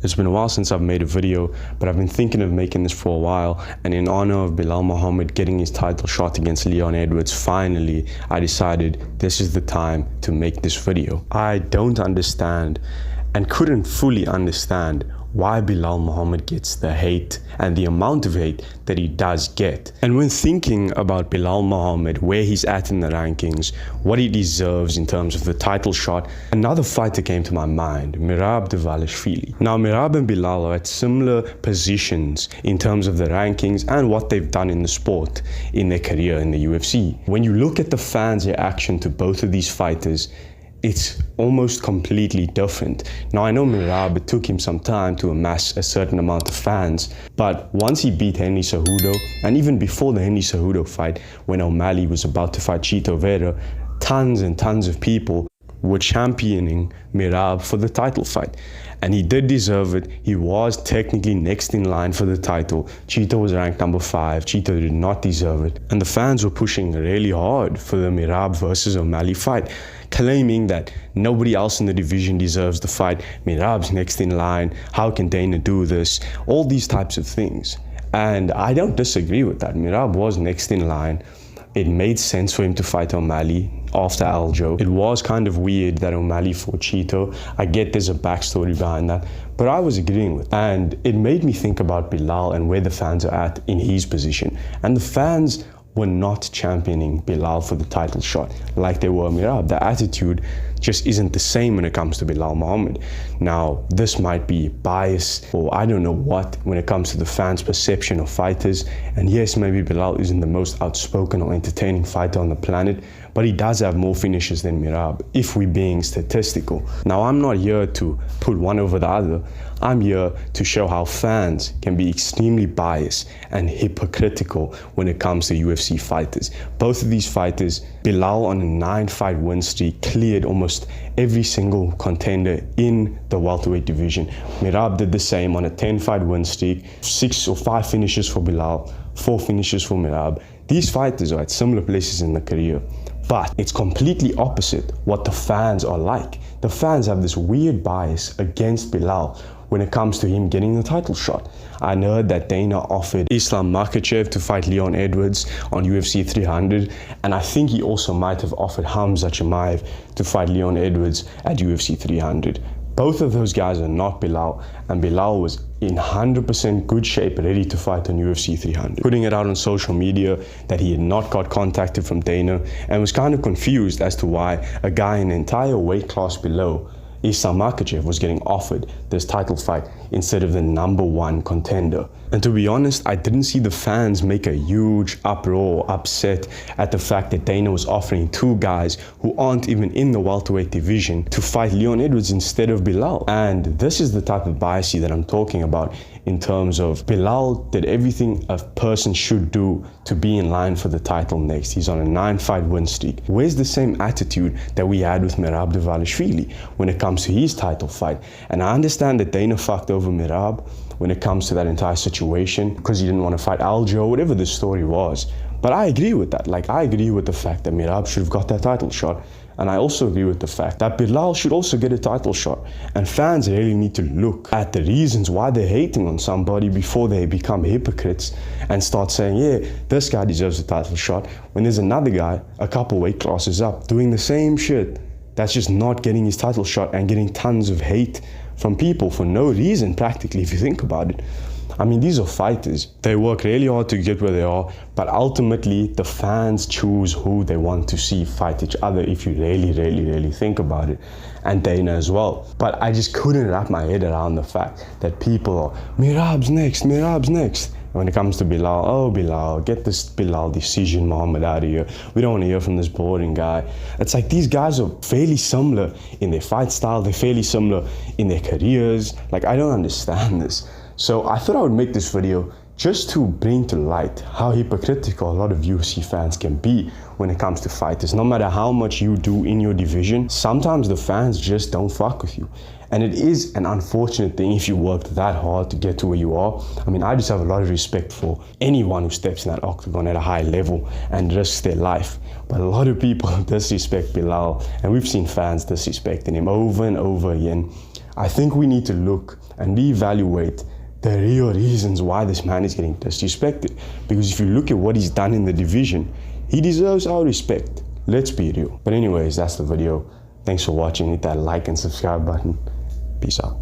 It's been a while since I've made a video, but I've been thinking of making this for a while, and in honor of Belal Muhammad getting his title shot against Leon Edwards, finally I decided this is the time to make this video. I don't understand and couldn't fully understand why Belal Muhammad gets the hate and the amount of hate that he does get. And when thinking about Belal Muhammad, where he's at in the rankings, what he deserves in terms of the title shot, another fighter came to my mind, Merab Dvalishvili. Now Merab and Belal are at similar positions in terms of the rankings and what they've done in the sport in their career in the UFC. When you look at the fans' reaction to both of these fighters, it's almost completely different. Now I know Merab, it took him some time to amass a certain amount of fans, but once he beat Henry Cejudo, and even before the Henry Cejudo fight, when O'Malley was about to fight Chito Vera, tons and tons of people were championing Merab for the title fight. And he did deserve it. He was technically next in line for the title. Chito was ranked number 5. Chito did not deserve it. And the fans were pushing really hard for the Merab versus O'Malley fight, claiming that nobody else in the division deserves the fight. Merab's next in line. How can Dana do this? All these types of things. And I don't disagree with that. Merab was next in line. It made sense for him to fight O'Malley after Aljo. It was kind of weird that O'Malley fought Chito. I get there's a backstory behind that, but I was agreeing with it. And it made me think about Belal and where the fans are at in his position. And the fans were not championing Belal for the title shot like they were Merab. The attitude just isn't the same when it comes to Belal Muhammad. Now, this might be bias or I don't know what when it comes to the fans' perception of fighters. And yes, maybe Belal isn't the most outspoken or entertaining fighter on the planet, but he does have more finishes than Merab, if we're being statistical. Now, I'm not here to put one over the other. I'm here to show how fans can be extremely biased and hypocritical when it comes to UFC fighters. Both of these fighters, Belal on a 9-fight win streak, cleared almost every single contender in the welterweight division. Merab did the same on a 10-fight win streak, 6 or 5 finishes for Belal, 4 finishes for Merab. These fighters are at similar places in their career, but it's completely opposite what the fans are like. The fans have this weird bias against Belal when it comes to him getting the title shot. I heard that Dana offered Islam Makhachev to fight Leon Edwards on UFC 300, and I think he also might have offered Hamza Chimaev to fight Leon Edwards at UFC 300. Both of those guys are not Belal, and Belal was in 100% good shape, ready to fight on UFC 300. Putting it out on social media that he had not got contacted from Dana and was kind of confused as to why a guy in an entire weight class below Islam Makhachev was getting offered this title fight instead of the #1 contender. And to be honest, I didn't see the fans make a huge uproar, upset at the fact that Dana was offering 2 guys who aren't even in the welterweight division to fight Leon Edwards instead of Belal. And this is the type of bias that I'm talking about in terms of Belal did everything a person should do to be in line for the title next. He's on a 9-fight win streak. Where's the same attitude that we had with Merab Dvalishvili when it comes to his title fight? And I understand that Dana fucked over Merab when it comes to that entire situation because he didn't want to fight Aljo, whatever the story was. But I agree with that. Like, I agree with the fact that Merab should have got that title shot. And I also agree with the fact that Belal should also get a title shot. And fans really need to look at the reasons why they're hating on somebody before they become hypocrites and start saying, yeah, this guy deserves a title shot, when there's another guy a couple weight classes up doing the same shit that's just not getting his title shot and getting tons of hate from people for no reason, practically, if you think about it. I mean, these are fighters. They work really hard to get where they are, but ultimately the fans choose who they want to see fight each other, if you really think about it, and Dana as well. But I just couldn't wrap my head around the fact that people are, Merab's next, Merab's next. When it comes to Belal, oh Belal, get this Belal decision Muhammad out of here. We don't want to hear from this boring guy. It's like these guys are fairly similar in their fight style. They're fairly similar in their careers. Like, I don't understand this. So I thought I would make this video just to bring to light how hypocritical a lot of UFC fans can be when it comes to fighters. No matter how much you do in your division, sometimes the fans just don't fuck with you. And it is an unfortunate thing if you worked that hard to get to where you are. I mean, I just have a lot of respect for anyone who steps in that octagon at a high level and risks their life. But a lot of people disrespect Belal, and we've seen fans disrespecting him over and over again. I think we need to look and reevaluate the real reasons why this man is getting disrespected. Because if you look at what he's done in the division, he deserves our respect. Let's be real. But anyways, that's the video. Thanks for watching. Hit that like and subscribe button. Peace out.